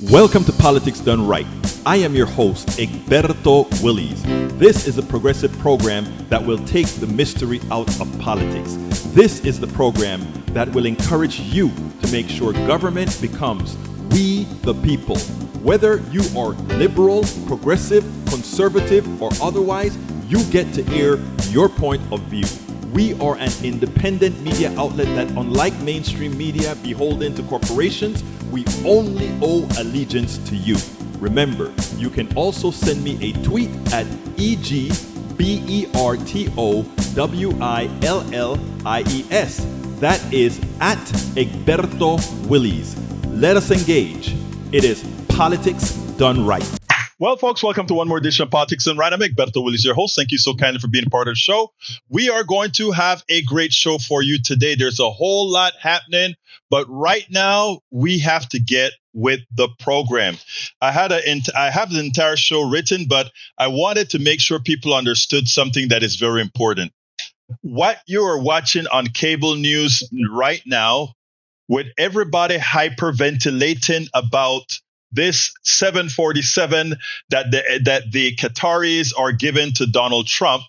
Welcome to Politics Done Right. I am your host, Egberto Willies. This is a progressive program that will take the mystery out of politics. This is the program that will encourage you to make sure government becomes we the people. Whether you are liberal, progressive, conservative, or otherwise, you get to air your point of view. We are an independent media outlet that, unlike mainstream media beholden to corporations, we only owe allegiance to you. Remember, you can also send me a tweet at EGBERTOWILLIES. That is at Egberto Willies. Let us engage. It is Politics Done Right. Well, folks, welcome to one more edition of Politics Done Right. I'm Egberto Willies, your host. Thank you so kindly for being a part of the show. We are going to have a great show for you today. There's a whole lot happening, but right now we have to get with the program. I have the entire show written, but I wanted to make sure people understood something that is very important. What you are watching on cable news right now, with everybody hyperventilating about this 747 that the Qataris are giving to Donald Trump,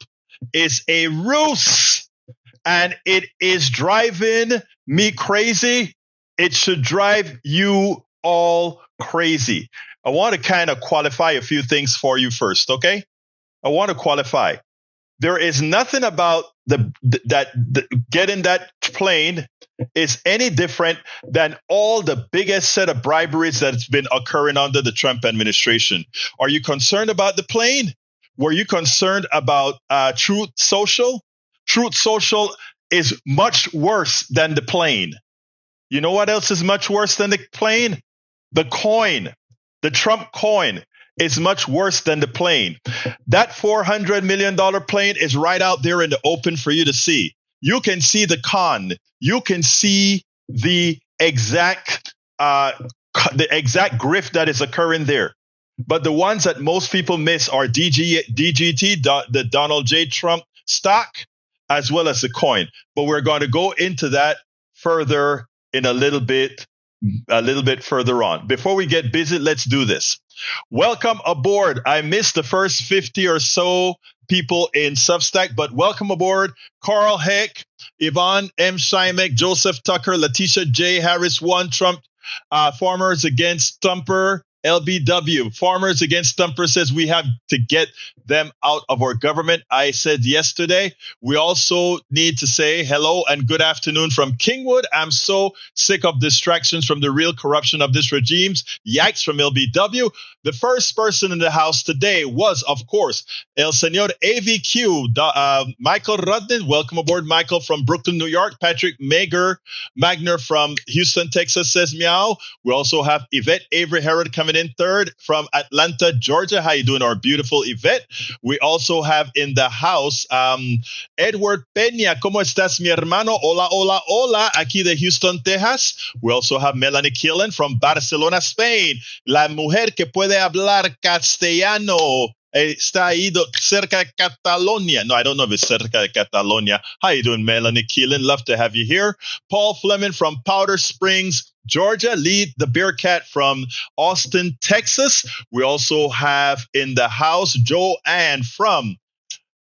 is a ruse, and it is driving me crazy. It should drive you all crazy. I want to kind of qualify a few things for you first, okay? I want to qualify. There is nothing about getting that plane is any different than all the biggest set of briberies that's been occurring under the Trump administration. Are you concerned about the plane? Were you concerned about Truth Social? Truth Social is much worse than the plane. You know what else is much worse than the plane? The coin. The Trump coin is much worse than the plane. That $400 million plane is right out there in the open for you to see. You can see the con. You can see the exact grift that is occurring there. But the ones that most people miss are DGT, the Donald J. Trump stock, as well as the coin. But we're going to go into that further in a little bit further on. Before we get busy, let's do this. Welcome aboard. I missed the first 50 or so people in Substack, but welcome aboard. Carl Heck, Yvonne M. Shimek, Joseph Tucker, Letitia J. Harris, One Trump, Farmers Against Stumper, LBW. Farmers Against Stumper says we have to get them out of our government. I said yesterday. We also need to say hello and good afternoon from Kingwood. I'm so sick of distractions from the real corruption of this regimes. Yikes from LBW. The first person in the house today was, of course, El Señor AVQ, Michael Rudden. Welcome aboard, Michael, from Brooklyn, New York. Patrick Magner from Houston, Texas says meow. We also have Yvette Avery Herod coming in third from Atlanta, Georgia. How you doing, our beautiful Yvette? We also have in the house Edward Peña. ¿Cómo estás, mi hermano? Hola, hola, hola. Aquí de Houston, Texas. We also have Melanie Killen from Barcelona, Spain. La mujer que puede hablar castellano. Está ahí cerca de Catalonia. No, I don't know if it's cerca de Catalonia. How you doing, Melanie Keelan? Love to have you here. Paul Fleming from Powder Springs, Georgia. Lee the Bearcat from Austin, Texas. We also have in the house Joanne from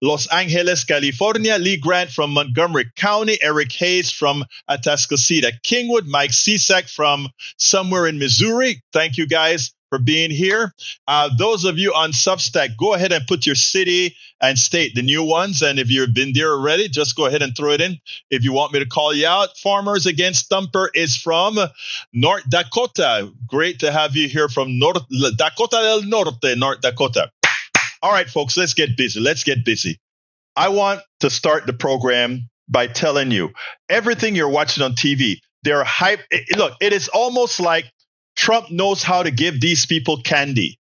Los Angeles, California. Lee Grant from Montgomery County. Eric Hayes from Atascocita, Kingwood. Mike Cisak from somewhere in Missouri. Thank you guys for being here. Those of you on Substack, go ahead and put your city and state, the new ones. And if you've been there already, just go ahead and throw it in. If you want me to call you out, Farmers Against Stumper is from North Dakota. Great to have you here from Dakota del Norte, North Dakota. All right, folks, let's get busy. Let's get busy. I want to start the program by telling you everything you're watching on TV, they're hype. Look, it is almost like Trump knows how to give these people candy.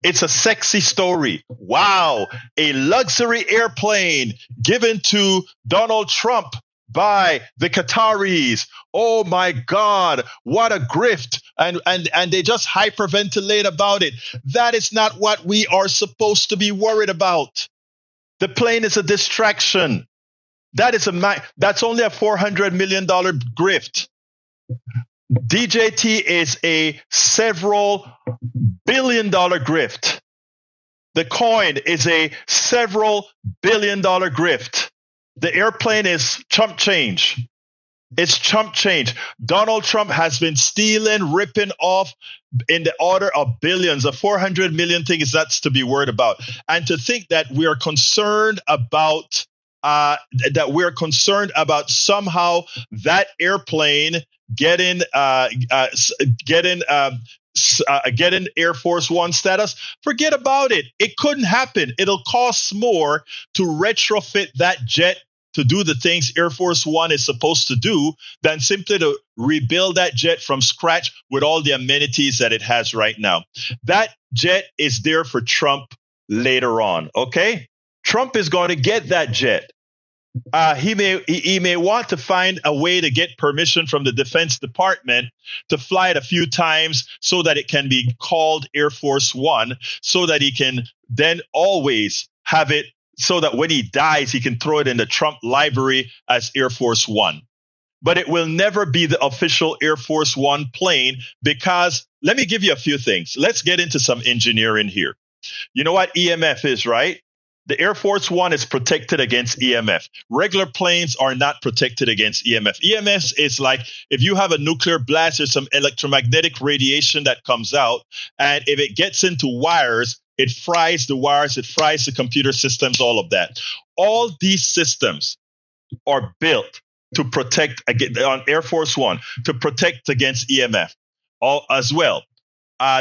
It's a sexy story. Wow. A luxury airplane given to Donald Trump by the Qataris. Oh my God, what a grift. And they just hyperventilate about it. That is not what we are supposed to be worried about. The plane is a distraction. That's only a $400 million grift. DJT is a several billion-dollar grift. The coin is a several billion-dollar grift. The airplane is chump change. It's chump change. Donald Trump has been stealing, ripping off in the order of billions. A 400 million thing is that's to be worried about. And to think that we are concerned about somehow that airplane getting Air Force One status, forget about it. It couldn't happen. It'll cost more to retrofit that jet to do the things Air Force One is supposed to do than simply to rebuild that jet from scratch with all the amenities that it has right now. That jet is there for Trump later on, okay? Trump is going to get that jet. He may want to find a way to get permission from the Defense Department to fly it a few times so that it can be called Air Force One, so that he can then always have it so that when he dies, he can throw it in the Trump library as Air Force One. But it will never be the official Air Force One plane because, let me give you a few things. Let's get into some engineering here. You know what EMF is, right? The Air Force One is protected against EMF. Regular planes are not protected against EMF. EMF is like if you have a nuclear blast, there's some electromagnetic radiation that comes out. And if it gets into wires, it fries the wires, it fries the computer systems, all of that. All these systems are built to protect on Air Force One, to protect against EMF as well.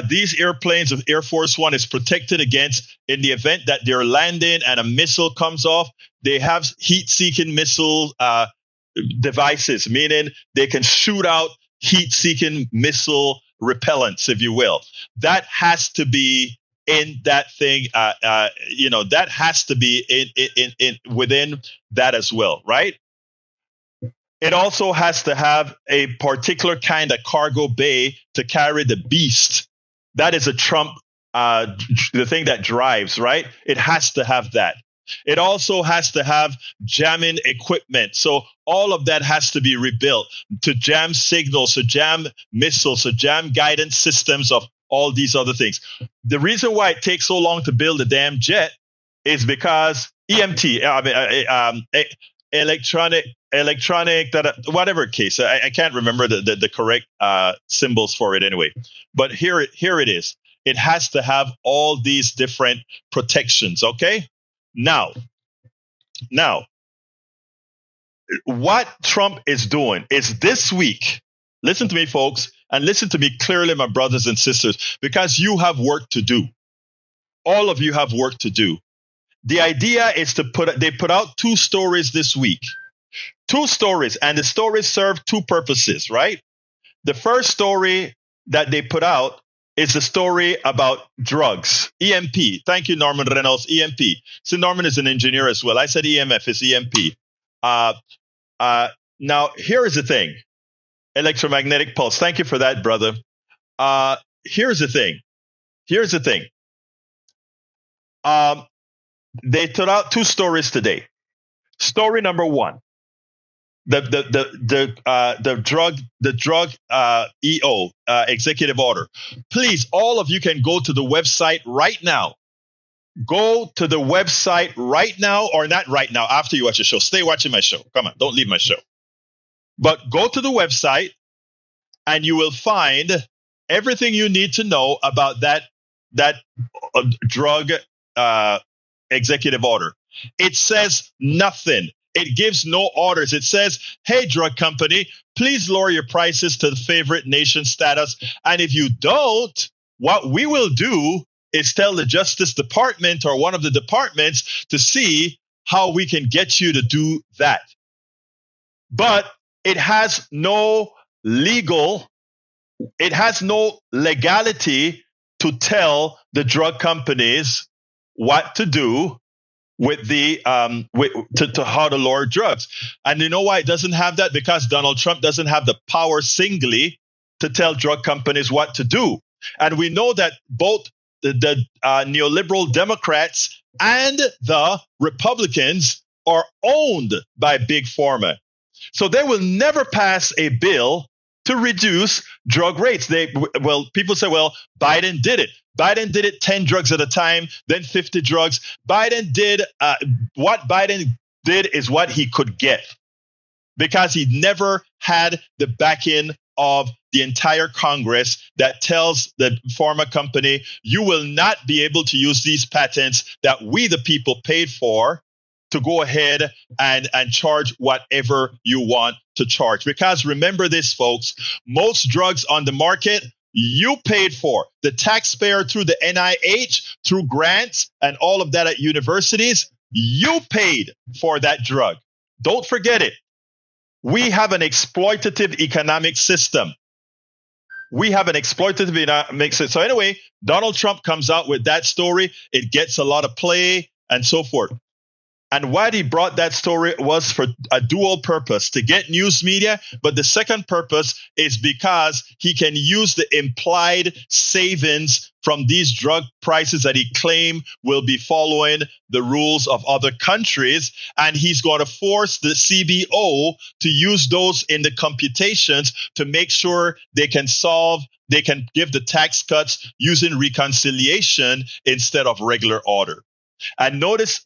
These airplanes of Air Force One is protected against in the event that they're landing and a missile comes off. They have heat-seeking missile devices, meaning they can shoot out heat-seeking missile repellents, if you will. That has to be in that thing. That has to be in within that as well, right? It also has to have a particular kind of cargo bay to carry the beast. That is a Trump, the thing that drives, right? It has to have that. It also has to have jamming equipment. So all of that has to be rebuilt to jam signals, to jam missiles, to jam guidance systems of all these other things. The reason why it takes so long to build a damn jet is because electronic, whatever case, I can't remember the correct symbols for it anyway. But here it is. It has to have all these different protections. Okay. Now, what Trump is doing is this week. Listen to me, folks, and listen to me clearly, my brothers and sisters, because you have work to do. All of you have work to do. The idea is they put out 2 stories this week. 2 stories, and the stories serve 2 purposes, right? The first story that they put out is the story about drugs, EMP. Thank you, Norman Reynolds, EMP. So Norman is an engineer as well. I said EMF is EMP. Now, here is the thing. Electromagnetic pulse. Thank you for that, brother. Here's the thing. They put out 2 stories today. Story number 1. The drug EO executive order. Please, all of you can go to the website right now. Go to the website right now, or not right now, after you watch the show. Stay watching my show. Come on, don't leave my show. But go to the website and you will find everything you need to know about that drug executive order. It says nothing. It gives no orders. It says, hey, drug company, please lower your prices to the favorite nation status. And if you don't, what we will do is tell the Justice Department or one of the departments to see how we can get you to do that. But it has no legality to tell the drug companies what to do with the to how to lower drugs. And you know why it doesn't have that? Because Donald Trump doesn't have the power singly to tell drug companies what to do. And we know that both the neoliberal Democrats and the Republicans are owned by Big Pharma. So they will never pass a bill to reduce drug rates. People say, well, Biden did it. Biden did it 10 drugs at a time, then 50 drugs. Biden did what Biden did is what he could get, because he never had the backing of the entire Congress that tells the pharma company, you will not be able to use these patents that we, the people, paid for, to go ahead and charge whatever you want to charge. Because remember this, folks, most drugs on the market, you paid for. The taxpayer, through the NIH, through grants and all of that at universities, you paid for that drug. Don't forget it. We have an exploitative economic system. So anyway, Donald Trump comes out with that story. It gets a lot of play and so forth. And why he brought that story was for a dual purpose, to get news media. But the second purpose is because he can use the implied savings from these drug prices that he claimed will be following the rules of other countries. And he's going to force the CBO to use those in the computations to make sure they can give the tax cuts using reconciliation instead of regular order. And notice,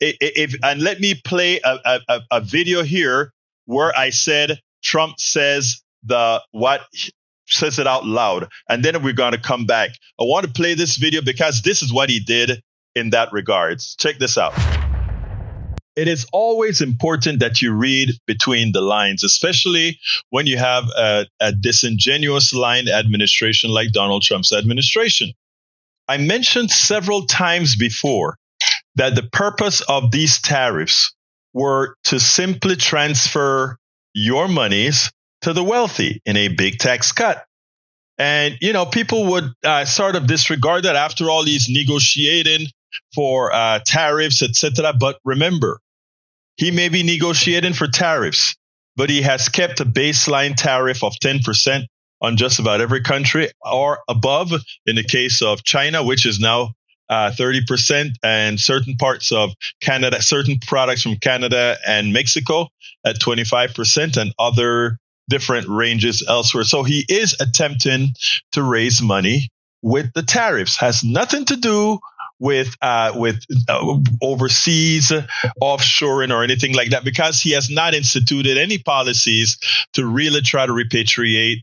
and let me play a video here where I said Trump says says it out loud, and then we're going to come back. I want to play this video because this is what he did in that regards. Check this out. It is always important that you read between the lines, especially when you have a disingenuous line administration like Donald Trump's administration. I mentioned several times before that the purpose of these tariffs were to simply transfer your monies to the wealthy in a big tax cut. And, people would sort of disregard that. After all, he's negotiating for tariffs, etc. But remember, he may be negotiating for tariffs, but he has kept a baseline tariff of 10% on just about every country or above in the case of China, which is now 30%, and certain parts of Canada, certain products from Canada and Mexico at 25%, and other different ranges elsewhere. So he is attempting to raise money with the tariffs. Has nothing to do with overseas offshoring or anything like that, because he has not instituted any policies to really try to repatriate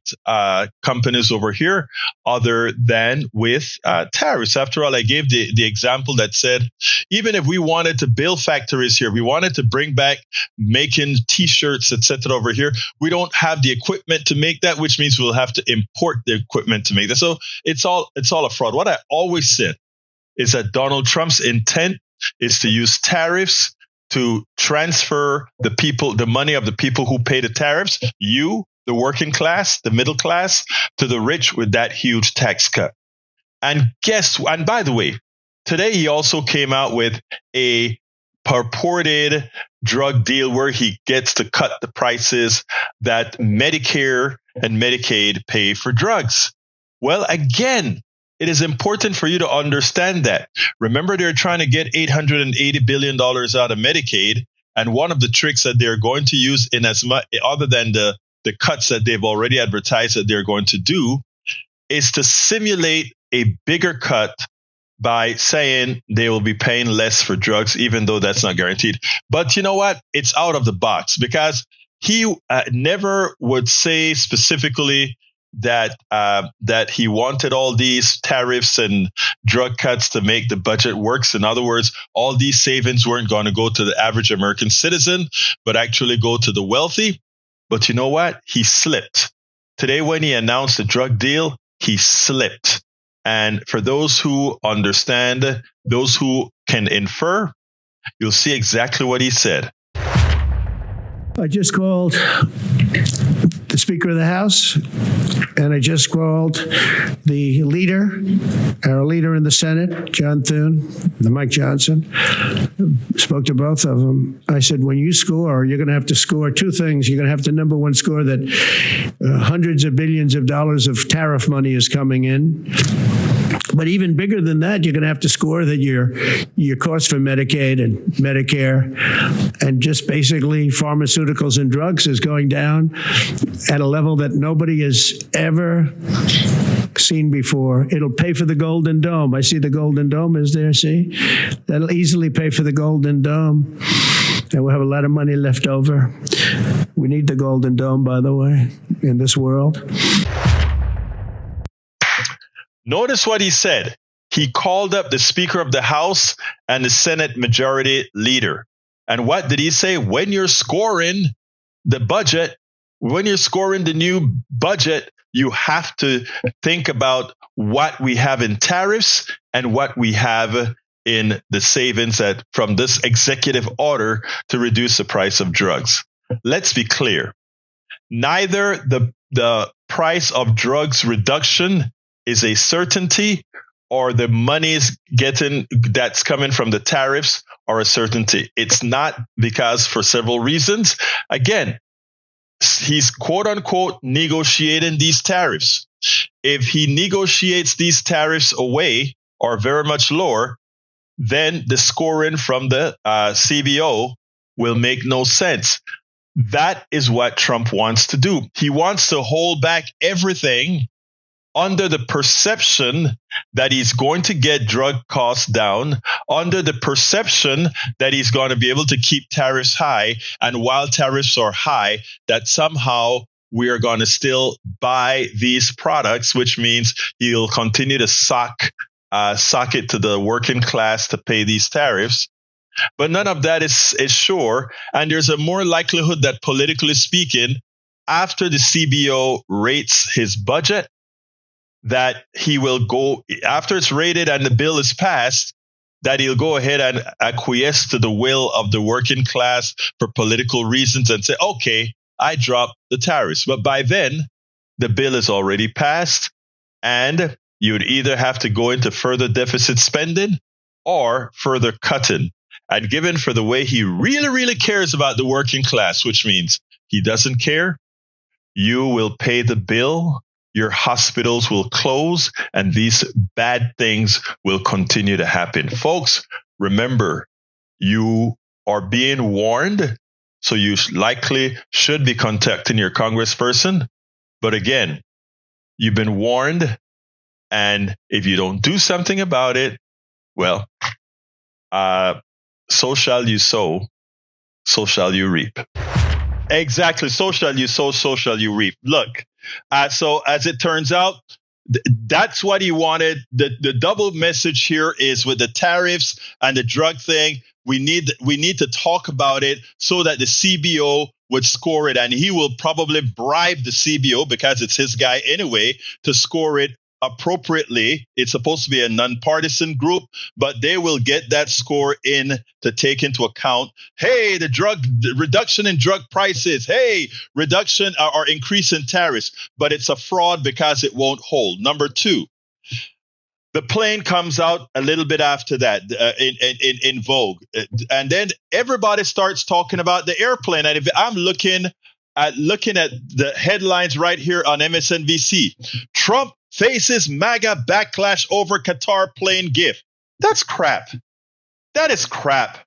companies over here other than with tariffs. After all, I gave the example that said, even if we wanted to build factories here, we wanted to bring back making T-shirts, etc. over here, we don't have the equipment to make that, which means we'll have to import the equipment to make that. So it's all a fraud. What I always said is that Donald Trump's intent is to use tariffs to transfer the money of the people who pay the tariffs, you, the working class, the middle class, to the rich with that huge tax cut. And by the way, today he also came out with a purported drug deal where he gets to cut the prices that Medicare and Medicaid pay for drugs. Well, again, it is important for you to understand that. Remember, they're trying to get $880 billion out of Medicaid. And one of the tricks that they're going to use, in as much other than the cuts that they've already advertised that they're going to do, is to simulate a bigger cut by saying they will be paying less for drugs, even though that's not guaranteed. But you know what? It's out of the box, because he never would say specifically that he wanted all these tariffs and drug cuts to make the budget works. In other words, all these savings weren't going to go to the average American citizen, but actually go to the wealthy. But you know what? He slipped. Today, when he announced the drug deal, he slipped. And for those who understand, those who can infer, you'll see exactly what he said. I just called the Speaker of the House, and I just called the our leader in the Senate, John Thune, Mike Johnson. Spoke to both of them. I said, when you score, you're going to have to score two things. You're going to have to, number one, score that hundreds of billions of dollars of tariff money is coming in. But even bigger than that, you're going to have to score that your cost for Medicaid and Medicare and just basically pharmaceuticals and drugs is going down at a level that nobody has ever seen before. It'll pay for the Golden Dome. I see the Golden Dome is there, see? That'll easily pay for the Golden Dome. And we'll have a lot of money left over. We need the Golden Dome, by the way, in this world. Notice what he said. He called up the Speaker of the House and the Senate Majority Leader. And what did he say? When you're scoring the budget, when you're scoring the new budget, you have to think about what we have in tariffs and what we have in the savings from this executive order to reduce the price of drugs. Let's be clear. Neither the price of drugs reduction is a certainty, or the money's that's coming from the tariffs are a certainty. It's not, because for several reasons. Again, he's quote unquote negotiating these tariffs. If he negotiates these tariffs away or very much lower, then the scoring from the CBO will make no sense. That is what Trump wants to do. He wants to hold back everything under the perception that he's going to get drug costs down, under the perception that he's going to be able to keep tariffs high. And while tariffs are high, that somehow we are going to still buy these products, which means he'll continue to sock it to the working class to pay these tariffs. But none of that is sure. And there's a more likelihood that, politically speaking, after the CBO rates his budget, that he will go, after it's rated and the bill is passed, that he'll go ahead and acquiesce to the will of the working class for political reasons and say, okay, I dropped the tariffs. But by then, the bill is already passed, and you'd either have to go into further deficit spending or further cutting. And given for the way he really, really cares about the working class, which means he doesn't care, you will pay the bill, your hospitals will close, and these bad things will continue to happen. Folks, remember, you are being warned, so you likely should be contacting your congressperson. But again, you've been warned, and if you don't do something about it, well, so shall you sow, so shall you reap. Exactly. So shall you sow, so shall you reap. Look, so as it turns out, that's what he wanted. The double message here is with the tariffs and the drug thing. We need to talk about it so that the CBO would score it, and he will probably bribe the CBO, because it's his guy anyway, to score it appropriately. It's supposed to be a nonpartisan group, but they will get that score in to take into account, hey, the reduction in drug prices, hey, reduction or increase in tariffs, but it's a fraud because it won't hold. Number two, the plane comes out a little bit after that in vogue, and then everybody starts talking about the airplane. And if I'm looking at the headlines right here on MSNBC, Trump faces MAGA backlash over Qatar plane gift. That's crap. That is crap.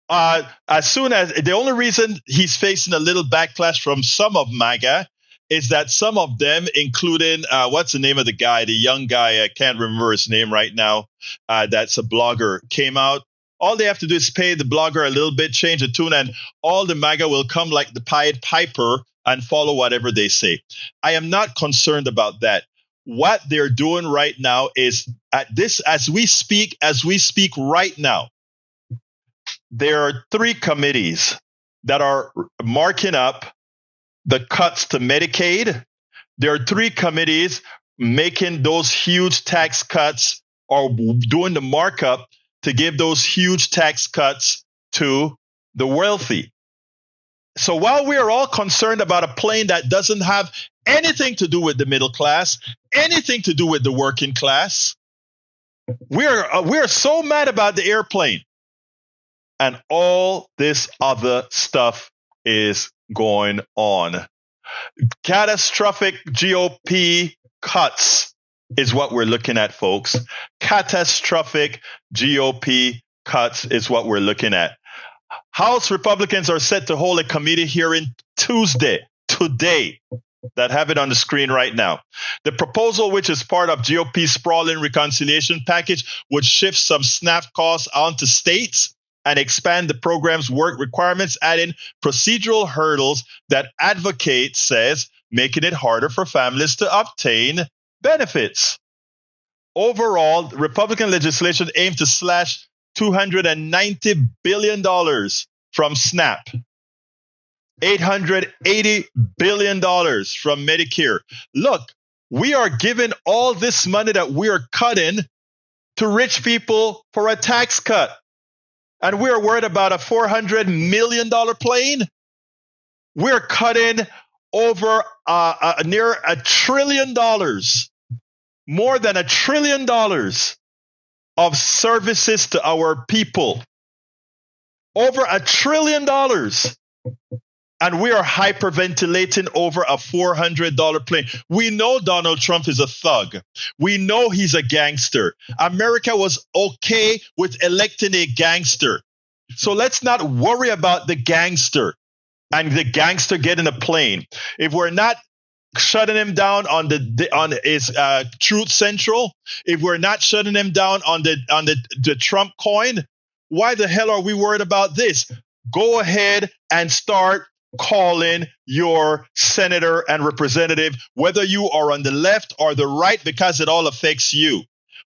As soon as the only reason he's facing a little backlash from some of MAGA is that some of them, including what's the name of the guy, the young guy, I can't remember his name right now, that's a blogger, came out. All they have to do is pay the blogger a little bit, change the tune, and all the MAGA will come like the Pied Piper and follow whatever they say. I am not concerned about that. What they're doing right now is as we speak right now, there are 3 committees that are marking up the cuts to Medicaid. There are 3 committees making those huge tax cuts or doing the markup to give those huge tax cuts to the wealthy. So while we are all concerned about a plane that doesn't have anything to do with the middle class, anything to do with the working class, we're so mad about the airplane. And all this other stuff is going on. Catastrophic GOP cuts is what we're looking at, folks. Catastrophic GOP cuts is what we're looking at. House Republicans are set to hold a committee hearing today, that have it on the screen right now. The proposal, which is part of GOP's sprawling reconciliation package, would shift some SNAP costs onto states and expand the program's work requirements, adding procedural hurdles that advocate says making it harder for families to obtain benefits. Overall, Republican legislation aimed to slash $290 billion from SNAP, $880 billion from Medicare. Look, we are giving all this money that we are cutting to rich people for a tax cut. And we're worried about a $400 million plane. We're cutting over near $1 trillion, more than $1 trillion of services to our people. Over $1 trillion. And we are hyperventilating over a $400 plane. We know Donald Trump is a thug. We know he's a gangster. America was okay with electing a gangster. So let's not worry about the gangster and the gangster getting a plane. If we're not shutting him down on his Truth Central, if we're not shutting him down on the Trump coin, why the hell are we worried about this? Go ahead and start calling your senator and representative, whether you are on the left or the right, because it all affects you.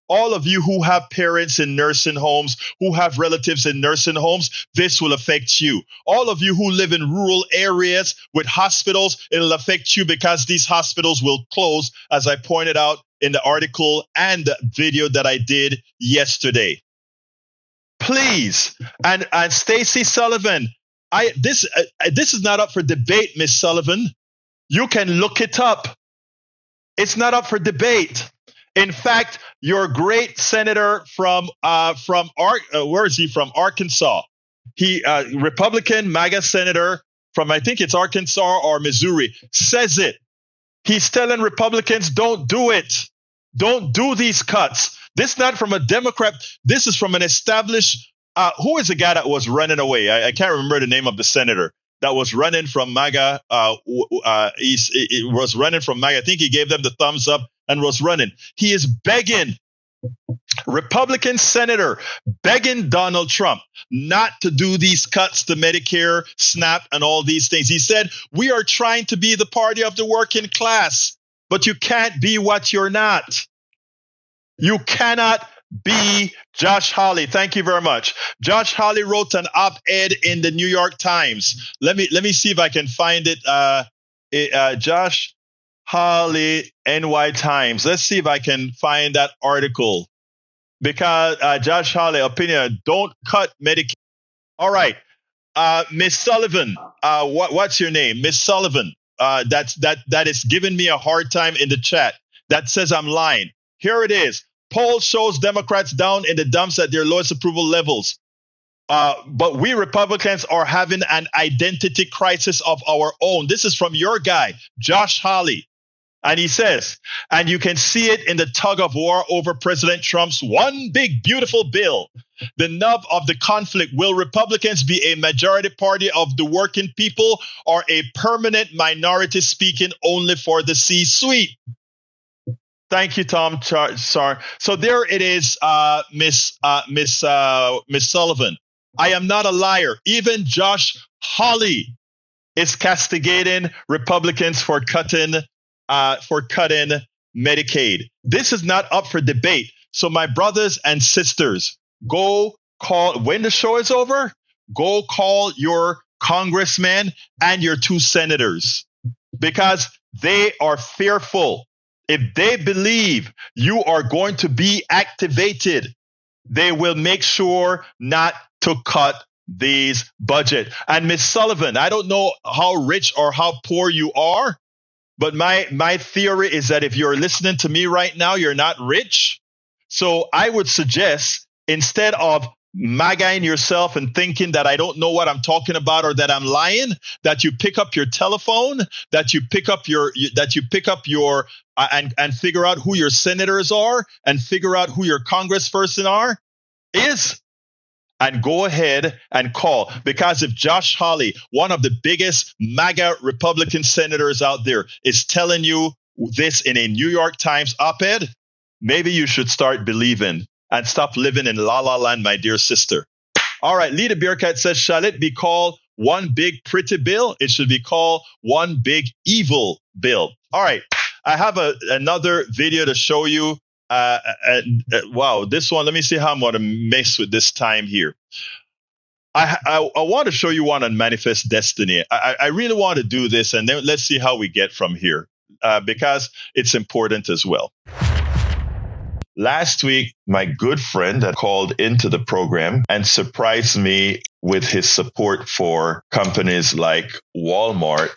All of you who have parents in nursing homes, who have relatives in nursing homes, this will affect you. All of you who live in rural areas with hospitals, it'll affect you because these hospitals will close, as I pointed out in the article and the video that I did yesterday. Please, and Stacey Sullivan, this is not up for debate, Miss Sullivan. You can look it up. It's not up for debate. In fact, your great senator from where is he from? Arkansas. He Republican MAGA senator from, I think it's Arkansas or Missouri, says it. He's telling Republicans, don't do it. Don't do these cuts. This is not from a Democrat. This is from an established. Who is the guy that was running away? I can't remember the name of the senator that was running from MAGA. He was running from MAGA. I think he gave them the thumbs up and was running. He is begging, Republican senator begging Donald Trump not to do these cuts to Medicare, SNAP, and all these things. He said, we are trying to be the party of the working class, but you can't be what you're not. You cannot be Josh Hawley. Thank you very much. Josh Hawley wrote an op-ed in the New York Times. Let me see if I can find it. Josh Hawley, NY Times. Let's see if I can find that article. Because Josh Hawley, opinion, don't cut Medicaid. All right. Miss Sullivan, what's your name? Miss Sullivan. That is giving me a hard time in the chat. That says I'm lying. Here it is. Poll shows Democrats down in the dumps at their lowest approval levels. But we Republicans are having an identity crisis of our own. This is from your guy, Josh Hawley. And he says, and you can see it in the tug of war over President Trump's one big, beautiful bill. The nub of the conflict, will Republicans be a majority party of the working people or a permanent minority speaking only for the C-suite? Thank you, Tom. Sorry. So there it is, Miss Sullivan. I am not a liar. Even Josh Hawley is castigating Republicans for cutting Medicaid. This is not up for debate. So my brothers and sisters, go call, when the show is over, go call your congressman and your two senators, because they are fearful. If they believe you are going to be activated, they will make sure not to cut these budget. And Miss Sullivan, I don't know how rich or how poor you are, but my theory is that if you're listening to me right now, you're not rich. So I would suggest, instead of MAGAing yourself and thinking that I don't know what I'm talking about or that I'm lying, that you pick up your telephone, that you pick up your and figure out who your senators are and figure out who your congressperson are is, and go ahead and call. Because if Josh Hawley, one of the biggest MAGA Republican senators out there, is telling you this in a New York Times op-ed, maybe you should start believing and stop living in La La Land, my dear sister. All right, Lita Bearcat says, shall it be called one big pretty bill? It should be called one big evil bill. All right, I have another video to show you. Wow, this one, let me see how I'm going to mess with this time here. I want to show you one on Manifest Destiny. I really want to do this, and then let's see how we get from here, because it's important as well. Last week, my good friend called into the program and surprised me with his support for companies like Walmart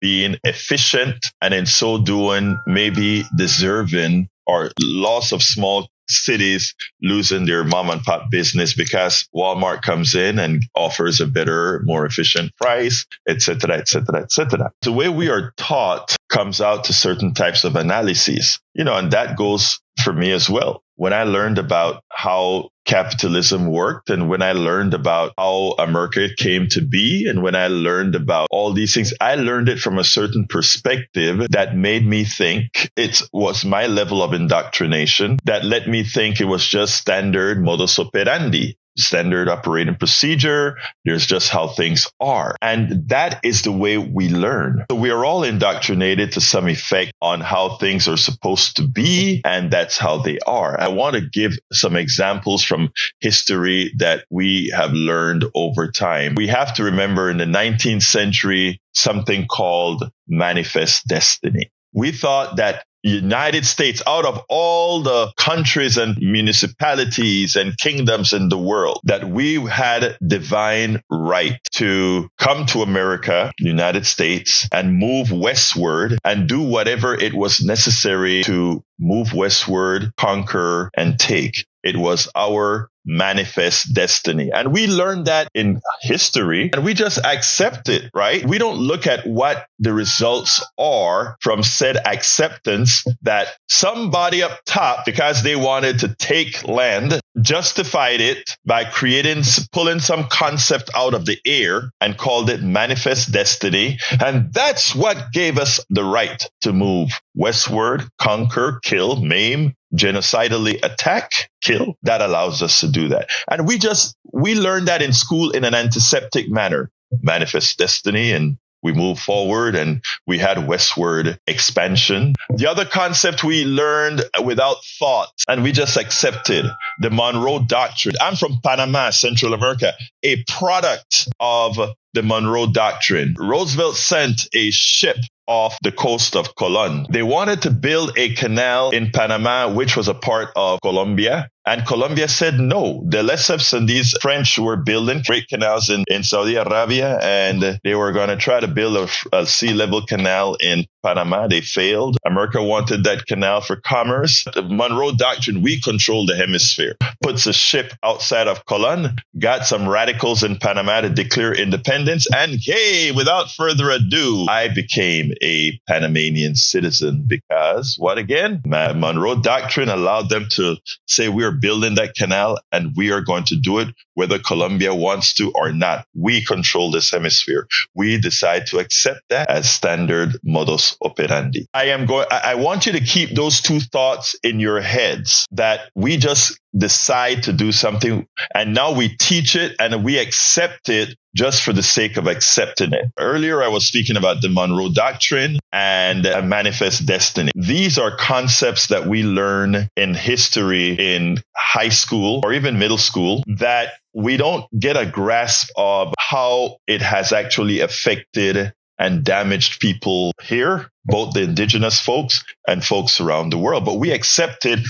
being efficient, and in so doing, maybe deserving or loss of small cities losing their mom and pop business because Walmart comes in and offers a better, more efficient price, etc., etc., etc. The way we are taught comes out to certain types of analyses, and that goes for me as well. When I learned about how capitalism worked, and when I learned about how America came to be, and when I learned about all these things, I learned it from a certain perspective that made me think it was my level of indoctrination that let me think it was just standard modus operandi. Standard operating procedure. There's just how things are. And that is the way we learn. So we are all indoctrinated to some effect on how things are supposed to be, and that's how they are. I want to give some examples from history that we have learned over time. We have to remember in the 19th century, something called Manifest Destiny. We thought that United States, out of all the countries and municipalities and kingdoms in the world, that we had divine right to come to America, United States, and move westward and do whatever it was necessary to move westward, conquer, and take. It was our manifest destiny. And we learned that in history, and we just accept it, right? We don't look at what the results are from said acceptance that somebody up top, because they wanted to take land, justified it by pulling some concept out of the air and called it manifest destiny. And that's what gave us the right to move westward, conquer, kill, maim, genocidally attack, kill. That allows us to do that. And we learned that in school in an antiseptic manner. Manifest destiny, and we move forward, and we had westward expansion. The other concept we learned without thought, and we just accepted, the Monroe Doctrine. I'm from Panama, Central America, a product of the Monroe Doctrine. Roosevelt sent a ship off the coast of Colon. They wanted to build a canal in Panama, which was a part of Colombia. And Colombia said no. The Lesseps and these French were building great canals in Saudi Arabia, and they were going to try to build a sea level canal in Panama. They failed. America wanted that canal for commerce. The Monroe Doctrine, we control the hemisphere, puts a ship outside of Colon, got some radicals in Panama to declare independence, and hey, without further ado, I became a Panamanian citizen because, what again? Monroe Doctrine allowed them to say we're building that canal and we are going to do it whether Colombia wants to or not. We control this hemisphere. We decide to accept that as standard modus operandi. I want you to keep those two thoughts in your heads, that we just decide to do something and now we teach it and we accept it just for the sake of accepting it. Earlier, I was speaking about the Monroe Doctrine and manifest destiny. These are concepts that we learn in history in high school or even middle school that we don't get a grasp of how it has actually affected and damaged people here both the indigenous folks and folks around the world. But we accept it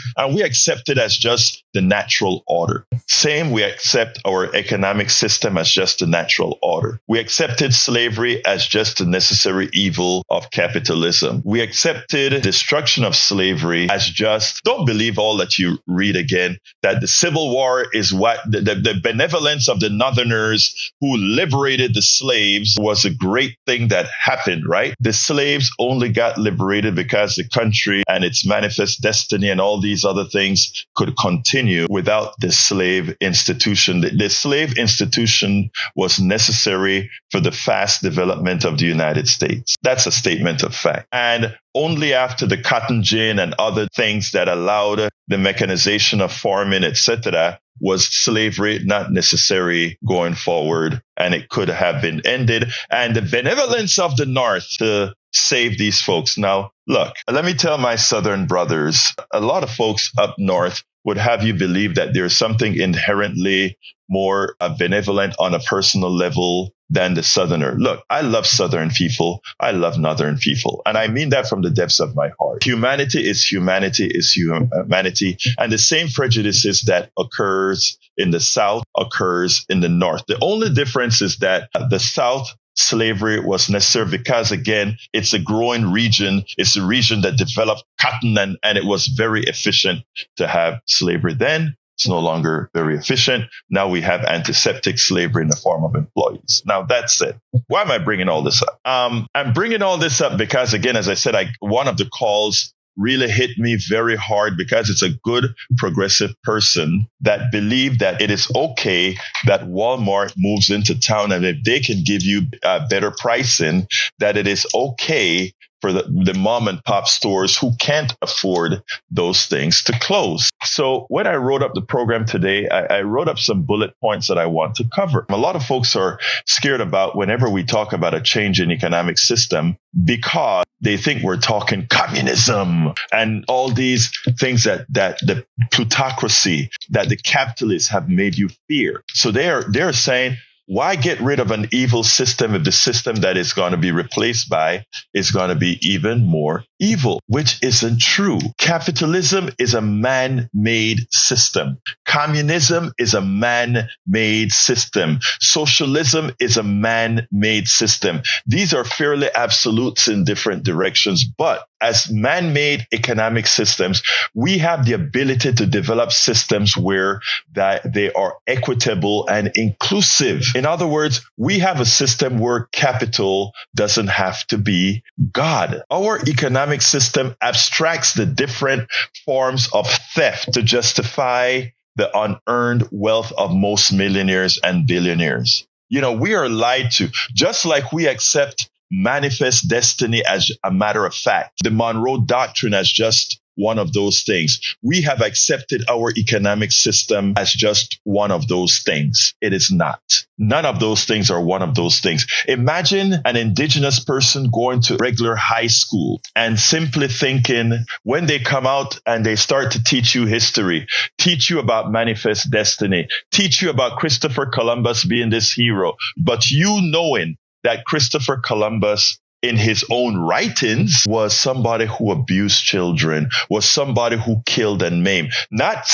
as just the natural order. Same, we accept our economic system as just the natural order. We accepted slavery as just the necessary evil of capitalism. We accepted destruction of slavery as just, don't believe all that you read again, that the Civil War is what the benevolence of the Northerners who liberated the slaves was a great thing that happened, right? The slaves only got liberated because the country and its manifest destiny and all these other things could continue without the slave institution. The slave institution was necessary for the fast development of the United States. That's a statement of fact. And only after the cotton gin and other things that allowed the mechanization of farming, etc., was slavery not necessary going forward, and it could have been ended. And the benevolence of the North to save these folks. Now, look, let me tell my Southern brothers, a lot of folks up North would have you believe that there's something inherently more benevolent on a personal level than the Southerner. Look, I love Southern people. I love Northern people. And I mean that from the depths of my heart. Humanity is humanity is humanity. And the same prejudices that occurs in the South occurs in the North. The only difference is that the South, slavery was necessary because, again, it's a growing region. It's a region that developed cotton and it was very efficient to have slavery then. It's no longer very efficient. Now we have antiseptic slavery in the form of employees. Now that's it. Why am I bringing all this up? I'm bringing all this up because, again, as I said, one of the calls really hit me very hard because it's a good progressive person that believed that it is okay that Walmart moves into town and if they can give you better pricing, that it is okay for the mom and pop stores who can't afford those things to close. So when I wrote up the program today, I wrote up some bullet points that I want to cover. A lot of folks are scared about whenever we talk about a change in economic system because they think we're talking communism and all these things that the plutocracy, that the capitalists have made you fear. So they're saying, why get rid of an evil system if the system that is going to be replaced by is going to be even more evil, which isn't true. Capitalism is a man-made system. Communism is a man-made system. Socialism is a man-made system. These are fairly absolutes in different directions, but as man-made economic systems, we have the ability to develop systems where that they are equitable and inclusive. In other words, we have a system where capital doesn't have to be God. Our economic system abstracts the different forms of theft to justify the unearned wealth of most millionaires and billionaires. You know, we are lied to, just like we accept manifest destiny as a matter of fact. The Monroe Doctrine as just one of those things. We have accepted our economic system as just one of those things. It is not. None of those things are one of those things. Imagine an indigenous person going to regular high school and simply thinking when they come out and they start to teach you history, teach you about manifest destiny, teach you about Christopher Columbus being this hero, but you knowing that Christopher Columbus in his own writings was somebody who abused children, was somebody who killed and maimed. Not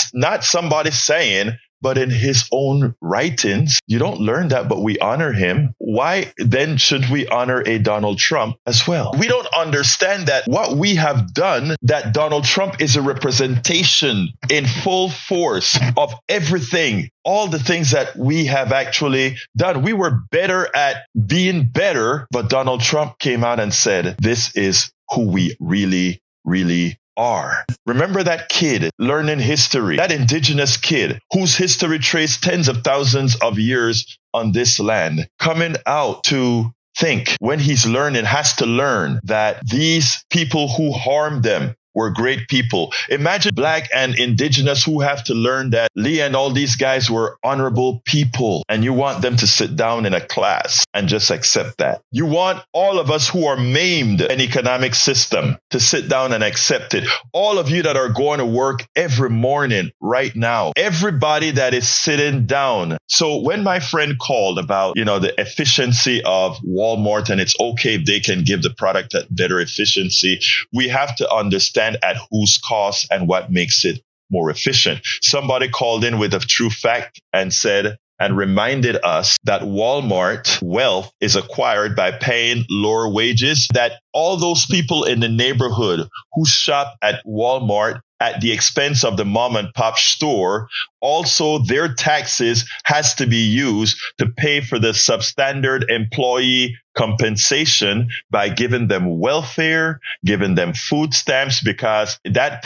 somebody saying, but in his own writings, you don't learn that, but we honor him. Why then should we honor a Donald Trump as well? We don't understand that what we have done, that Donald Trump is a representation in full force of everything, all the things that we have actually done. We were better at being better, but Donald Trump came out and said, this is who we really, really are. Remember that kid learning history, that indigenous kid whose history traced tens of thousands of years on this land, coming out to think when he's learning, has to learn that these people who harmed them, were great people. Imagine Black and Indigenous who have to learn that Lee and all these guys were honorable people, and you want them to sit down in a class and just accept that. You want all of us who are maimed in economic system to sit down and accept it. All of you that are going to work every morning right now, everybody that is sitting down. So when my friend called about, the efficiency of Walmart, and it's okay if they can give the product at better efficiency, we have to understand at whose cost and what makes it more efficient. Somebody called in with a true fact and said, and reminded us that Walmart wealth is acquired by paying lower wages, that all those people in the neighborhood who shop at Walmart at the expense of the mom and pop store, also their taxes has to be used to pay for the substandard employee compensation by giving them welfare, giving them food stamps, because that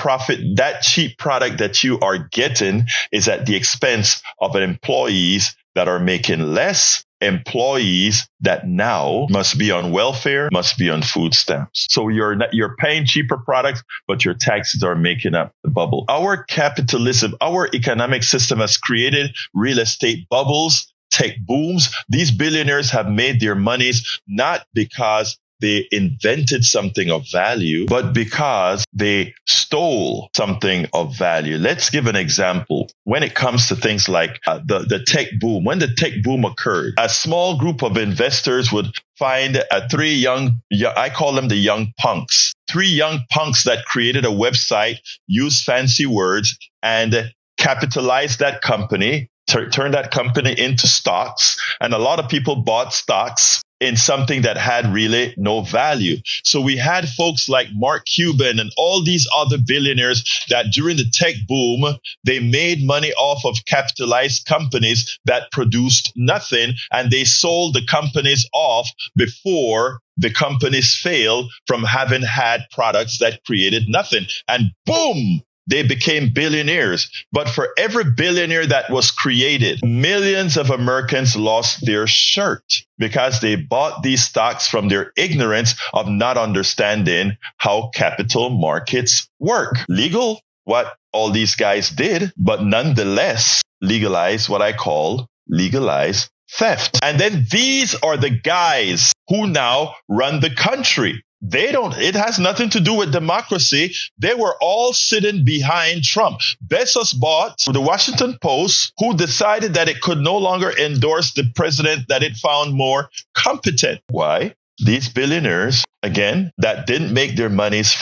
cheap product that you are getting is at the expense of employees that are making less, employees that now must be on welfare, must be on food stamps. So you're paying cheaper products, but your taxes are making up the bubble. Our capitalism, our economic system has created real estate bubbles, tech booms. These billionaires have made their monies not because they invented something of value, but because they stole something of value. Let's give an example. When it comes to things like the tech boom, when the tech boom occurred, a small group of investors would find three young, I call them the young punks, three young punks that created a website, used fancy words, and capitalized that company, turned that company into stocks. And a lot of people bought stocks in something that had really no value. So we had folks like Mark Cuban and all these other billionaires that during the tech boom, they made money off of capitalized companies that produced nothing, and they sold the companies off before the companies failed from having had products that created nothing. And boom, they became billionaires. But for every billionaire that was created, millions of Americans lost their shirt because they bought these stocks from their ignorance of not understanding how capital markets work. Legal, what all these guys did, but nonetheless legalize what I call legalize theft. And then these are the guys who now run the country. It has nothing to do with democracy. They were all sitting behind Trump. Bezos bought the Washington Post, who decided that it could no longer endorse the president that it found more competent. Why? These billionaires, again, that didn't make their monies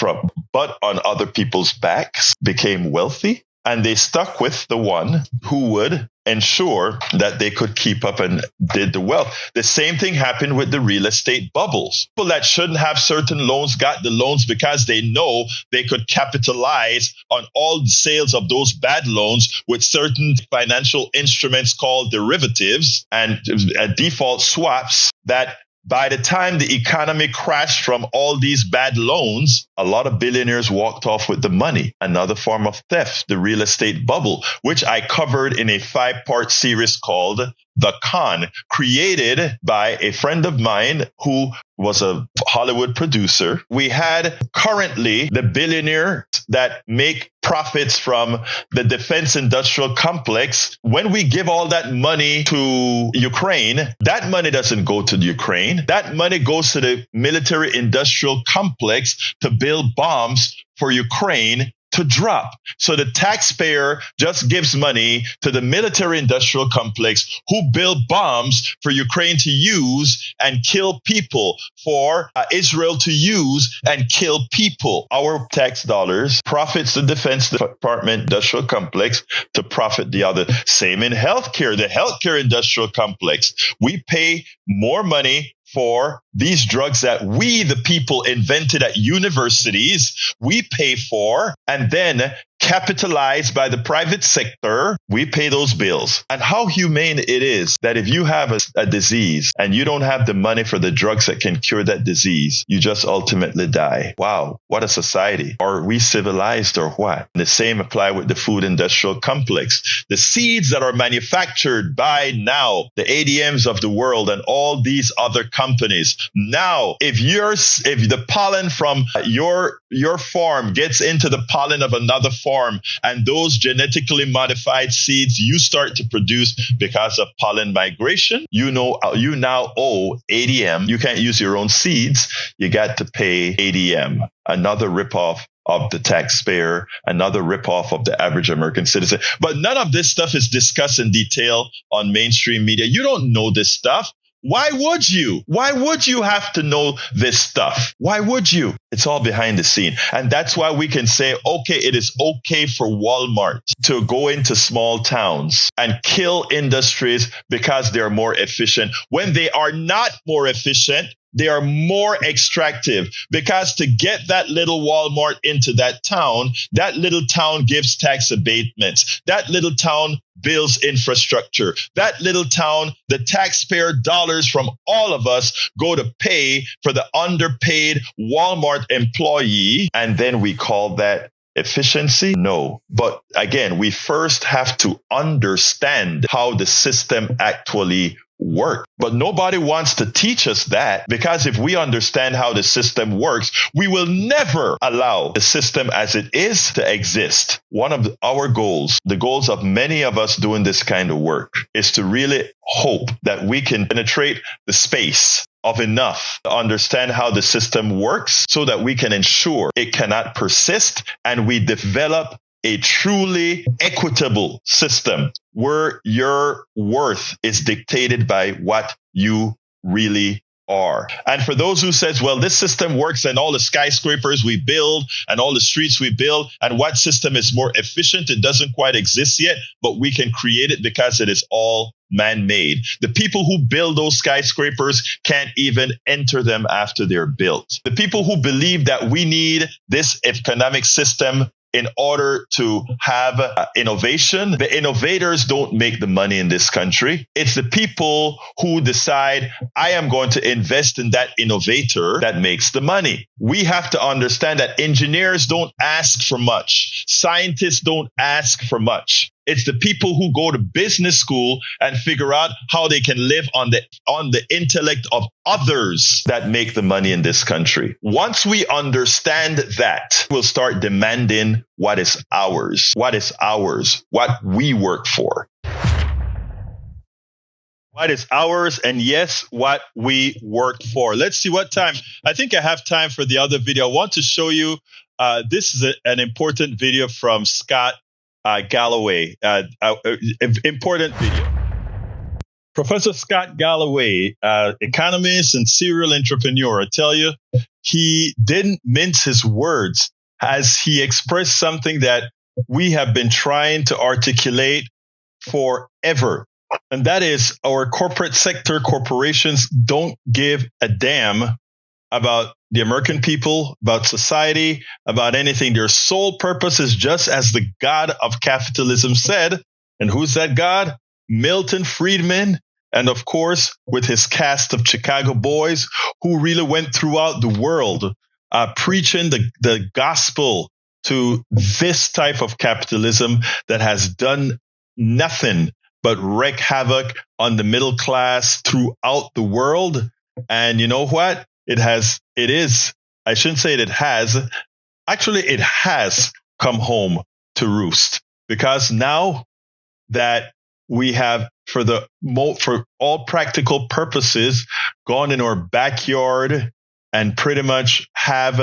but on other people's backs, became wealthy, and they stuck with the one who would ensure that they could keep up and did the wealth. The same thing happened with the real estate bubbles. People that shouldn't have certain loans got the loans because they know they could capitalize on all the sales of those bad loans with certain financial instruments called derivatives and default swaps that by the time the economy crashed from all these bad loans, a lot of billionaires walked off with the money. Another form of theft, the real estate bubble, which I covered in a 5-part series called The Con, created by a friend of mine who was a Hollywood producer. We had currently the billionaires that make profits from the defense industrial complex. When we give all that money to Ukraine, that money doesn't go to the Ukraine. That money goes to the military industrial complex to build bombs for Ukraine to drop. So the taxpayer just gives money to the military industrial complex who build bombs for Ukraine to use and kill people, for Israel to use and kill people. Our tax dollars profits the Defense Department industrial complex to profit the other. Same in healthcare, the healthcare industrial complex. We pay more money for these drugs that we, the people, invented at universities, we pay for and then capitalized by the private sector. We pay those bills. And how humane it is that if you have a disease and you don't have the money for the drugs that can cure that disease, you just ultimately die. Wow, what a society. Are we civilized or what? The same apply with the food industrial complex. The seeds that are manufactured by now the ADMs of the world and all these other companies. Now, if the pollen from your farm gets into the pollen of another farm, and those genetically modified seeds you start to produce because of pollen migration, you now owe ADM. You can't use your own seeds. You got to pay ADM. Another ripoff of the taxpayer, another ripoff of the average American citizen. But none of this stuff is discussed in detail on mainstream media. You don't know this stuff. Why would you? Why would you have to know this stuff? Why would you? It's all behind the scene. And that's why we can say, okay, it is okay for Walmart to go into small towns and kill industries because they're more efficient when they are not more efficient. They are more extractive, because to get that little Walmart into that little town gives tax abatements. That little town builds infrastructure. That little town, the taxpayer dollars from all of us go to pay for the underpaid Walmart employee. And then we call that efficiency? No. But again, we first have to understand how the system actually work. But nobody wants to teach us that, because if we understand how the system works, we will never allow the system as it is to exist. One of our goals, the goals of many of us doing this kind of work, is to really hope that we can penetrate the space of enough to understand how the system works so that we can ensure it cannot persist, and we develop a truly equitable system where your worth is dictated by what you really are. And for those who says, well, this system works and all the skyscrapers we build and all the streets we build, and what system is more efficient? It doesn't quite exist yet, but we can create it because it is all man-made. The people who build those skyscrapers can't even enter them after they're built. The people who believe that we need this economic system in order to have innovation, the innovators don't make the money in this country. It's the people who decide, I am going to invest in that innovator, that makes the money. We have to understand that engineers don't ask for much. Scientists don't ask for much. It's the people who go to business school and figure out how they can live on the intellect of others that make the money in this country. Once we understand that, we'll start demanding what is ours, what we work for. What is ours, and yes, what we work for. Let's see what time. I think I have time for the other video. I want to show you, this is an important video from Scott Galloway, important video. Professor Scott Galloway, economist and serial entrepreneur, I tell you, he didn't mince his words as he expressed something that we have been trying to articulate forever. And that is, our corporate sector corporations don't give a damn about the American people, about society, about anything. Their sole purpose is just as the God of capitalism said. And who's that God? Milton Friedman. And of course, with his cast of Chicago boys who really went throughout the world preaching the gospel to this type of capitalism that has done nothing but wreak havoc on the middle class throughout the world. And you know what? It has come home to roost, because now that we have, for all practical purposes, gone in our backyard and pretty much have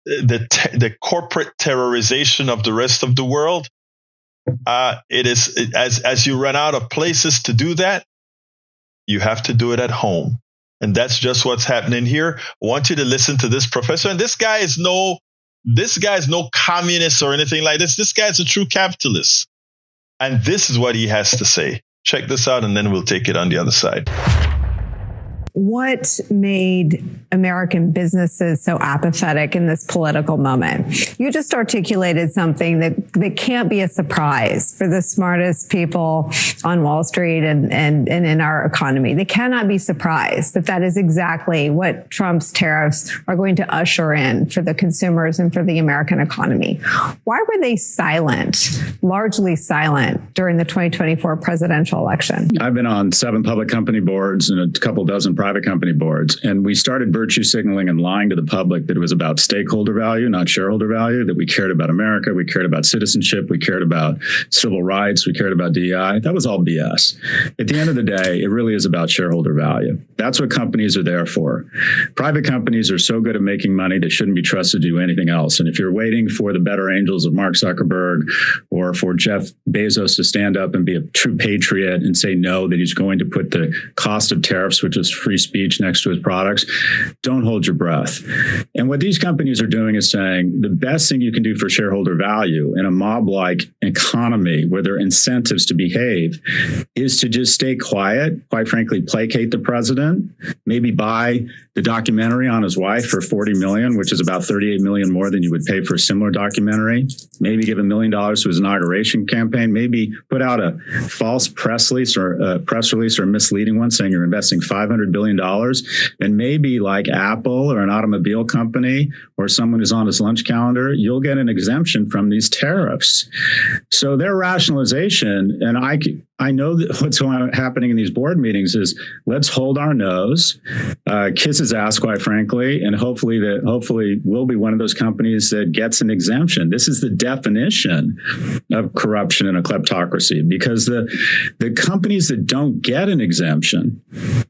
the corporate terrorization of the rest of the world, it is, as you run out of places to do that, you have to do it at home. And that's just what's happening here. I want you to listen to this professor. And this guy is no communist or anything like this. This guy's a true capitalist. And this is what he has to say. Check this out, and then we'll take it on the other side. what made American businesses so apathetic in this political moment? You just articulated something that can't be a surprise for the smartest people on Wall Street and in our economy. They cannot be surprised that is exactly what Trump's tariffs are going to usher in for the consumers and for the American economy. Why were they silent, largely silent, during the 2024 presidential election? I've been on 7 public company boards and a couple dozen private company boards, and we started virtue signaling and lying to the public that it was about stakeholder value, not shareholder value, that we cared about America, we cared about citizenship, we cared about civil rights, we cared about DEI. That was all BS. At the end of the day, it really is about shareholder value. That's what companies are there for. Private companies are so good at making money, they shouldn't be trusted to do anything else. And if you're waiting for the better angels of Mark Zuckerberg or for Jeff Bezos to stand up and be a true patriot and say no, that he's going to put the cost of tariffs, which is free speech, next to his products, don't hold your breath. And what these companies are doing is saying the best thing you can do for shareholder value in a mob-like economy where there are incentives to behave is to just stay quiet, quite frankly, placate the president, maybe buy the documentary on his wife for $40 million, which is about $38 million more than you would pay for a similar documentary. Maybe give $1 million to his inauguration campaign. Maybe put out a false press release or a misleading one saying you're investing $500 billion. And maybe like Apple or an automobile company or someone who's on his lunch calendar, you'll get an exemption from these tariffs. So their rationalization, and I know that what's happening in these board meetings is let's hold our nose, kiss his ass, quite frankly, and hopefully we'll be one of those companies that gets an exemption. This is the definition of corruption and a kleptocracy, because the companies that don't get an exemption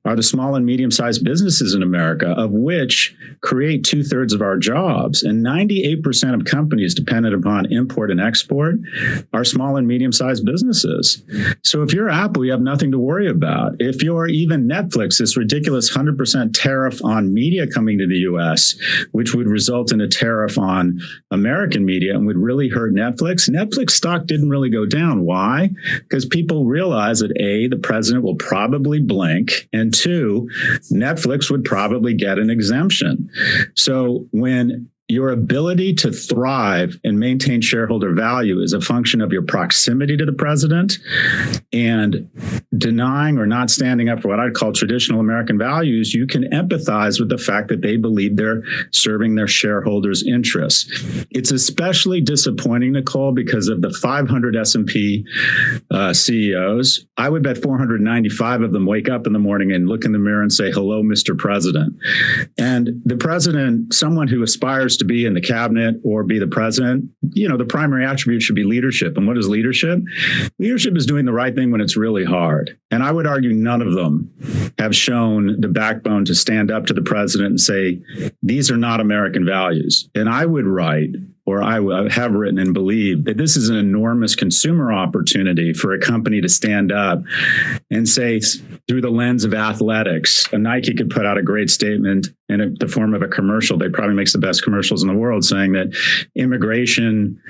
are the small and medium-sized businesses in America, of which create 2/3 of our jobs. And 98% of companies dependent upon import and export are small and medium-sized businesses. So if you're Apple, you have nothing to worry about. If you're even Netflix, this ridiculous 100% tariff on media coming to the U.S., which would result in a tariff on American media and would really hurt Netflix. Netflix stock didn't really go down. Why? Because people realize that A, the president will probably blink, and 2, Netflix would probably get an exemption. So when your ability to thrive and maintain shareholder value is a function of your proximity to the president and denying or not standing up for what I'd call traditional American values, you can empathize with the fact that they believe they're serving their shareholders' interests. It's especially disappointing, Nicole, because of the 500 S&P CEOs. I would bet 495 of them wake up in the morning and look in the mirror and say, hello, Mr. President. And the president, someone who aspires to be in the cabinet or be the president, the primary attribute should be leadership. And what is leadership? Leadership is doing the right thing when it's really hard. And I would argue none of them have shown the backbone to stand up to the president and say, these are not American values. And I would write, or I have written and believe, that this is an enormous consumer opportunity for a company to stand up and say, through the lens of athletics, a Nike could put out a great statement in the form of a commercial. They probably makes the best commercials in the world, saying that immigration,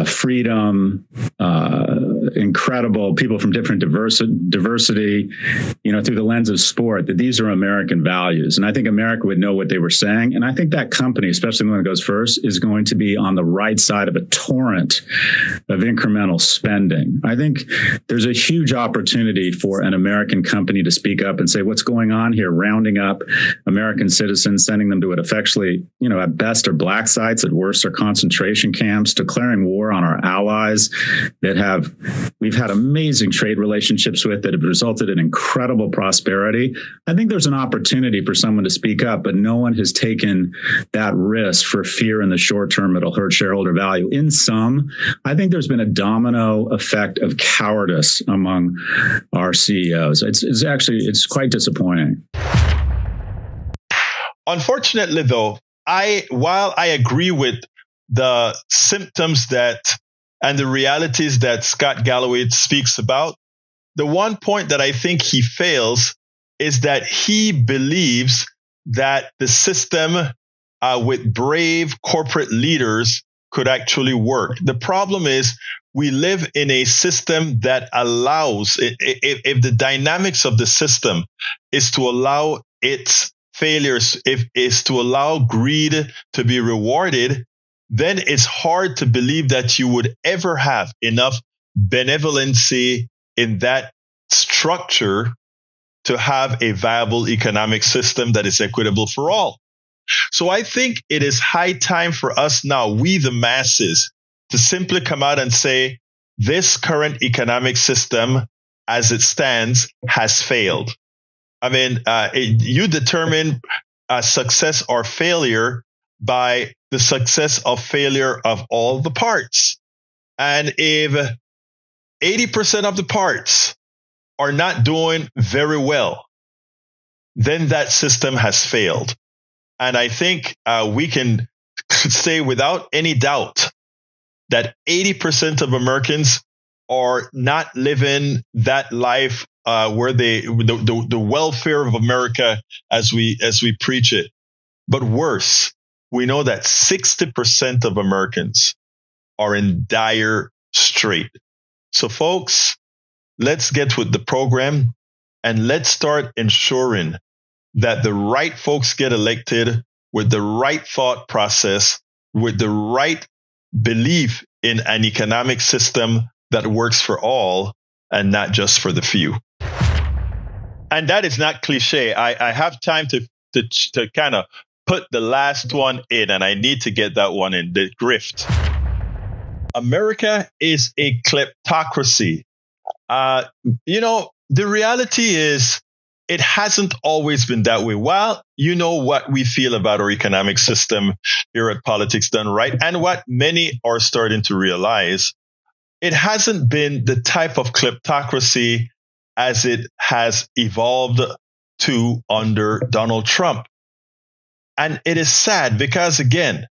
freedom, incredible people from different diversity, through the lens of sport, that these are American values. And I think America would know what they were saying. And I think that company, especially the one that goes first, is going to be on the right side of a torrent of incremental spending. I think there's a huge opportunity for an American company to speak up and say, what's going on here? Rounding up American citizens, sending them to what effectively, at best are black sites, at worst are concentration camps, declaring war on our allies that we've had amazing trade relationships with, that have resulted in incredible prosperity. I think there's an opportunity for someone to speak up, but no one has taken that risk for fear in the short term it'll hurt shareholder value. In sum, I think there's been a domino effect of cowardice among our CEOs. It's quite disappointing. Unfortunately, though, while I agree with the symptoms and the realities that Scott Galloway speaks about, the one point that I think he fails is that he believes that the system with brave corporate leaders could actually work. The problem is we live in a system that allows, if the dynamics of the system is to allow its failures, if is to allow greed to be rewarded, then it's hard to believe that you would ever have enough benevolency in that structure to have a viable economic system that is equitable for all. So I think it is high time for us now, we the masses, to simply come out and say, this current economic system as it stands has failed. I mean, you determine success or failure by the success or failure of all the parts. And if 80% of the parts are not doing very well, then that system has failed. And I think we can say without any doubt that 80% of Americans are not living that life where the welfare of America as we preach it. But worse, we know that 60% of Americans are in dire strait. So folks, let's get with the program and let's start ensuring that the right folks get elected with the right thought process, with the right belief in an economic system that works for all and not just for the few. And that is not cliche. I have time to kind of put the last one in, and I need to get that one in, the grift. America is a kleptocracy. The reality is it hasn't always been that way. Well, you know what we feel about our economic system here at Politics Done Right, and what many are starting to realize, it hasn't been the type of kleptocracy as it has evolved to under Donald Trump. And it is sad because, again,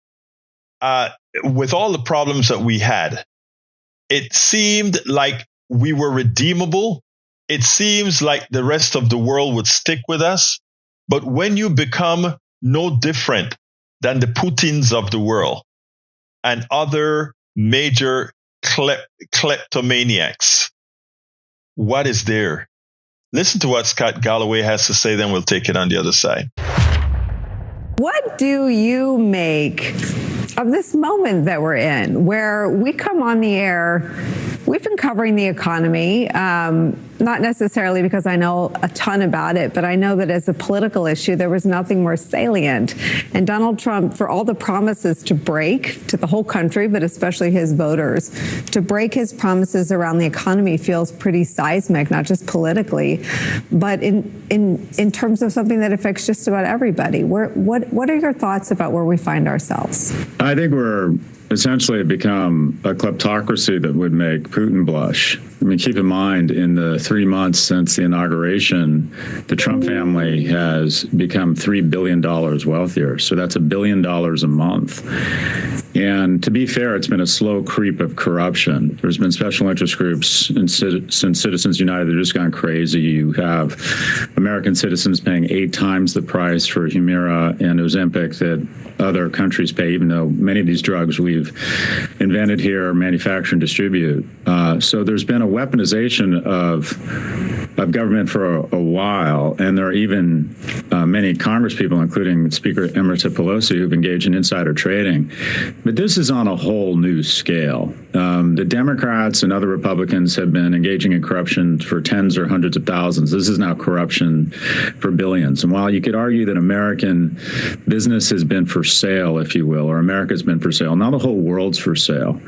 with all the problems that we had, it seemed like we were redeemable. It seems like the rest of the world would stick with us. But when you become no different than the Putins of the world and other major kleptomaniacs, what is there? Listen to what Scott Galloway has to say, then we'll take it on the other side. What do you make of this moment that we're in, where we come on the air? We've been covering the economy, not necessarily because I know a ton about it, but I know that as a political issue, there was nothing more salient. And Donald Trump, for all the promises to break to the whole country, but especially his voters, to break his promises around the economy feels pretty seismic, not just politically, but in terms of something that affects just about everybody. What are your thoughts about where we find ourselves? I think we're essentially become a kleptocracy that would make Putin blush. I mean, keep in mind, in the 3 months since the inauguration, the Trump family has become $3 billion wealthier. So that's $1 billion a month. And to be fair, it's been a slow creep of corruption. There's been special interest groups since Citizens United. They've just gone crazy. You have American citizens paying 8 times the price for Humira and Ozempic that other countries pay, even though many of these drugs we've invented here, manufacture and distribute. So there's been a weaponization of government for a while, and there are even many Congress people, including Speaker Egberto Pelosi, who've engaged in insider trading. But this is on a whole new scale. The Democrats and other Republicans have been engaging in corruption for tens or hundreds of thousands. This is now corruption for billions. And while you could argue that American business has been for sale, if you will, or America's been for sale, now the whole world's for sale.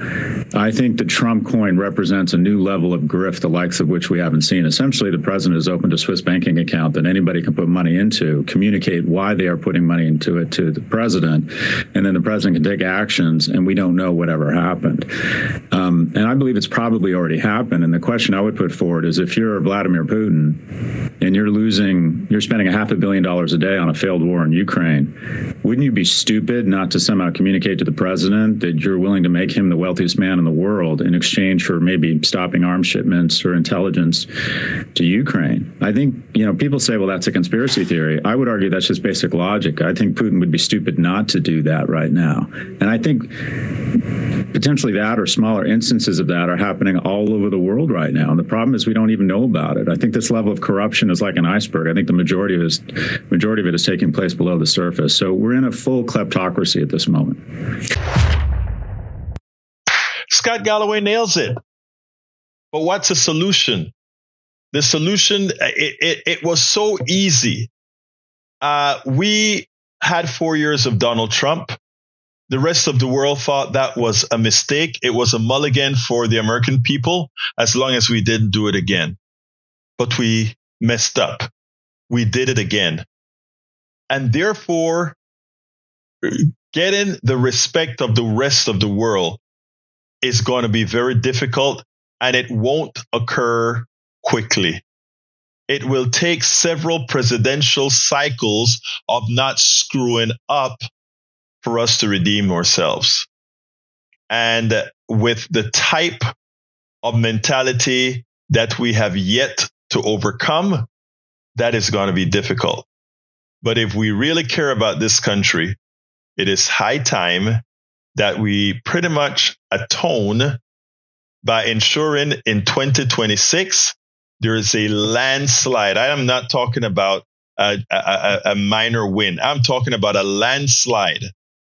I think the Trump coin represents a new level of grift, the likes of which we haven't seen. Essentially, the president has opened a Swiss banking account that anybody can put money into, communicate why they are putting money into it to the president, and then the president can take actions, and we don't know whatever happened. And I believe it's probably already happened. And the question I would put forward is, if you're Vladimir Putin and you're spending $500 million a day on a failed war in Ukraine, wouldn't you be stupid not to somehow communicate to the president that you're willing to make him the wealthiest man in the world in exchange for maybe stopping arms shipments or intelligence to Ukraine? I think, people say, well, that's a conspiracy theory. I would argue that's just basic logic. I think Putin would be stupid not to do that right now. And I think potentially that or smaller instances of that are happening all over the world right now. And the problem is we don't even know about it. I think this level of corruption is like an iceberg. I think the majority of it is taking place below the surface. So we're in a full kleptocracy at this moment. Scott Galloway nails it. But what's the solution? The solution, it was so easy. We had 4 years of Donald Trump. The rest of the world thought that was a mistake. It was a mulligan for the American people as long as we didn't do it again. But we messed up. We did it again. And therefore, getting the respect of the rest of the world is going to be very difficult, and it won't occur quickly. It will take several presidential cycles of not screwing up for us to redeem ourselves. And with the type of mentality that we have yet to overcome, that is going to be difficult. But if we really care about this country, it is high time that we pretty much atone by ensuring in 2026 there is a landslide. I am not talking about a minor win. I'm talking about a landslide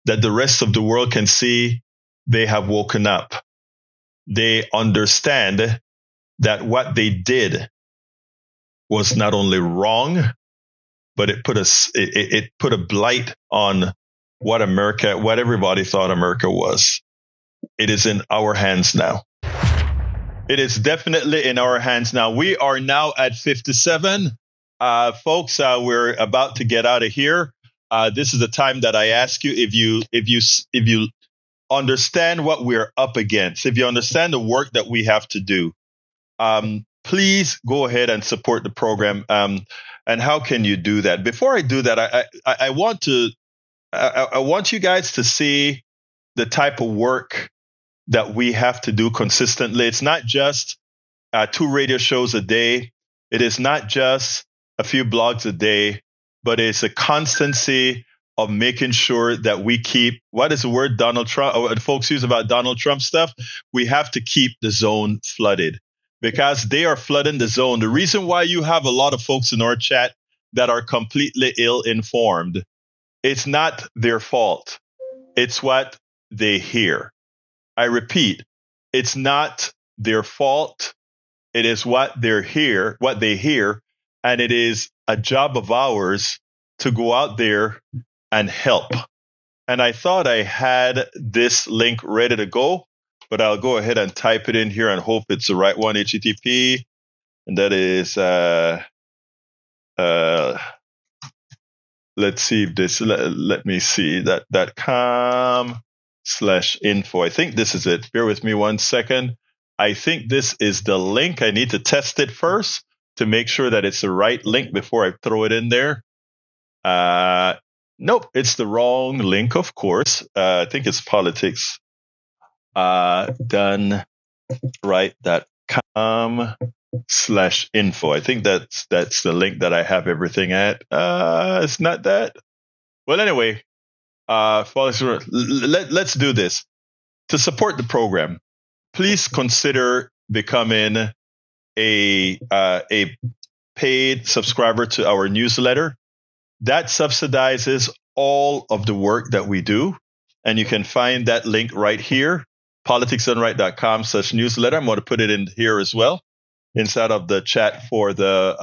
that the rest of the world can see they have woken up. They understand that what they did was not only wrong, but it put a blight on what everybody thought America was. It is in our hands now. It is definitely in our hands now. We are now at 57. Folks, we're about to get out of here. This is the time that I ask you if you understand what we're up against, if you understand the work that we have to do, please go ahead and support the program. And how can you do that? Before I do that, I want you guys to see the type of work that we have to do consistently. It's not just 2 radio shows a day. It is not just a few blogs a day, but it's a constancy of making sure that we keep, what is the word Donald Trump, or folks use about Donald Trump stuff? We have to keep the zone flooded because they are flooding the zone. The reason why you have a lot of folks in our chat that are completely ill-informed, it's not their fault. It's what they hear. I repeat, it's not their fault. It is what they hear, and it is a job of ours to go out there and help. And I thought I had this link ready to go, but I'll go ahead and type it in here and hope it's the right one, HTTP. And that is, let's see if this, let me see, that .com/info. I think this is it. Bear with me 1 second. I think this is the link. I need to test it first to make sure that it's the right link before I throw it in there. Nope, it's the wrong link, of course. I think it's politics. doneright.com/info. I think that's the link that I have everything at. It's not that. Well, anyway, let's do this. To support the program, please consider becoming a paid subscriber to our newsletter. That subsidizes all of the work that we do. And you can find that link right here, politicsdoneright.com/newsletter. I'm going to put it in here as well, inside of the chat for the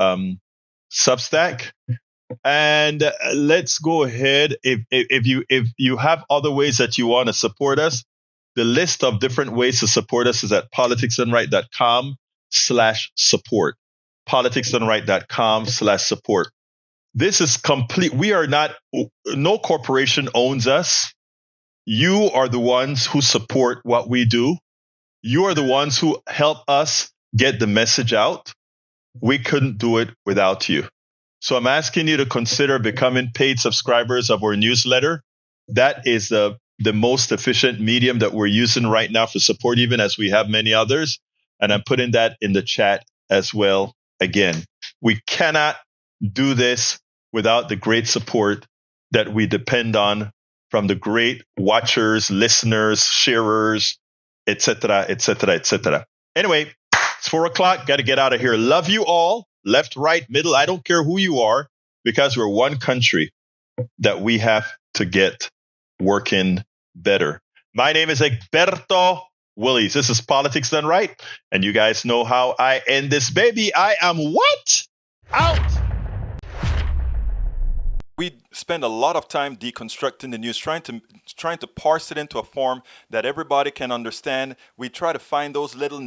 Substack. And let's go ahead. If you have other ways that you want to support us, the list of different ways to support us is at politicsdoneright.com/support. politicsdoneright.com/support. This is complete. We are not, no corporation owns us. You are the ones who support what we do. You are the ones who help us get the message out. We couldn't do it without you. So I'm asking you to consider becoming paid subscribers of our newsletter. That is the most efficient medium that we're using right now for support, even as we have many others. And I'm putting that in the chat as well. Again, we cannot do this without the great support that we depend on from the great watchers, listeners, sharers, etc., etc., etc. Anyway, it's 4:00. Got to get out of here. Love you all. Left, right, middle. I don't care who you are, because we're one country that we have to get working better. My name is Egberto Willies. This is Politics Done Right. And you guys know how I end this baby. I am what? Out. We spend a lot of time deconstructing the news, trying to parse it into a form that everybody can understand. We try to find those little